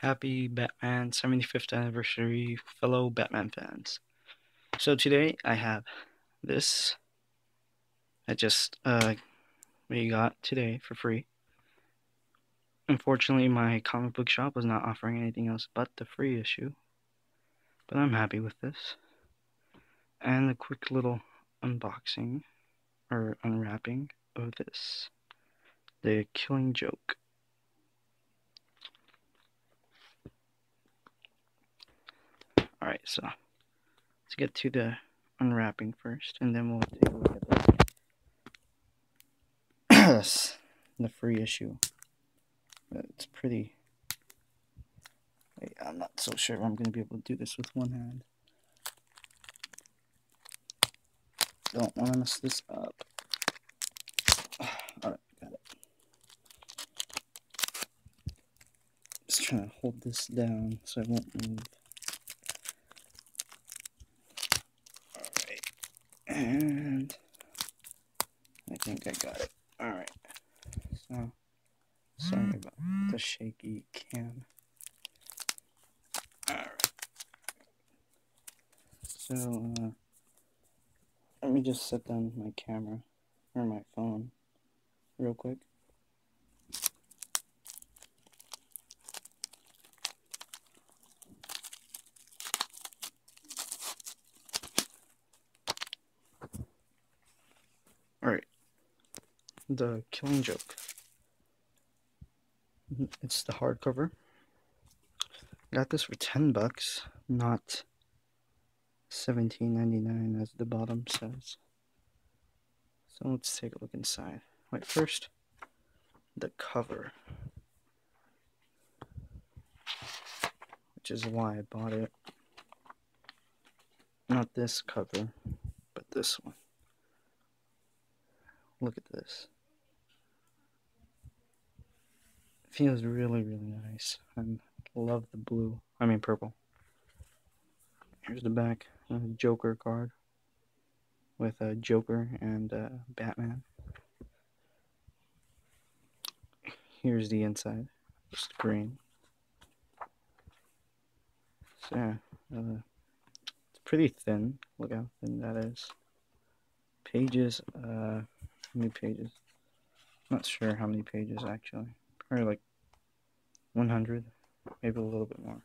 Happy Batman 75th anniversary, fellow Batman fans. So today I have this. I just we got today for free. Unfortunately, my comic book shop was not offering anything else but the free issue, but I'm happy with this. And a quick little unboxing or unwrapping of this, the Killing Joke. Alright, so let's get to the unwrapping first, and then we'll take a look at the free issue. It's pretty. Wait, I'm not so sure if I'm going to be able to do this with one hand. Don't want to mess this up. Alright, got it. Just trying to hold this down so I won't move. Alright, and I think I got it. Alright, so sorry about the shaky cam. Alright, so let me just set down my camera or my phone real quick. Alright, the Killing Joke. It's the hardcover. Got this for $10, not $17.99 as the bottom says. So let's take a look inside. Wait, first, the cover, which is why I bought it. Not this cover, but this one. Look at this. It feels really, really nice. I love the blue. I mean purple. Here's the back. Joker card with a Joker and Batman. Here's the inside, just green. So yeah, it's pretty thin. Look how thin that is. Pages, how many pages? Not sure how many pages actually. Probably like 100, maybe a little bit more.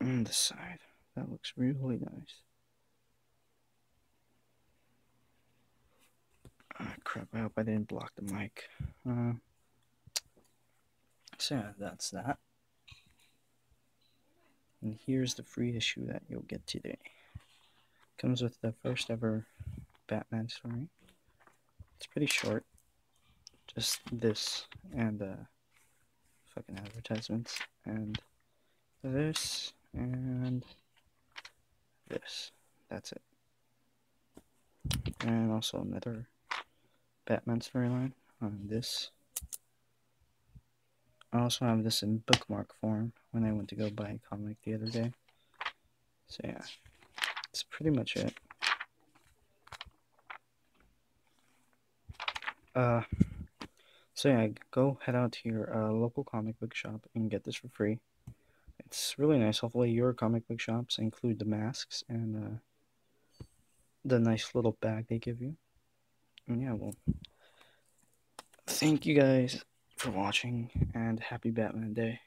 On the side, that looks really nice. Crap, I hope I didn't block the mic. So yeah, that's that. And here's the free issue that you'll get today. Comes with the first ever Batman story. It's pretty short. Just this and fucking advertisements and this and this. That's it. And also another Batman storyline on this. I also have this in bookmark form when I went to go buy a comic the other day. So yeah, that's pretty much it. So yeah, go head out to your local comic book shop and get this for free. It's really nice. Hopefully your comic book shops include the masks and the nice little bag they give you. And yeah, well, thank you guys for watching, and happy Batman Day.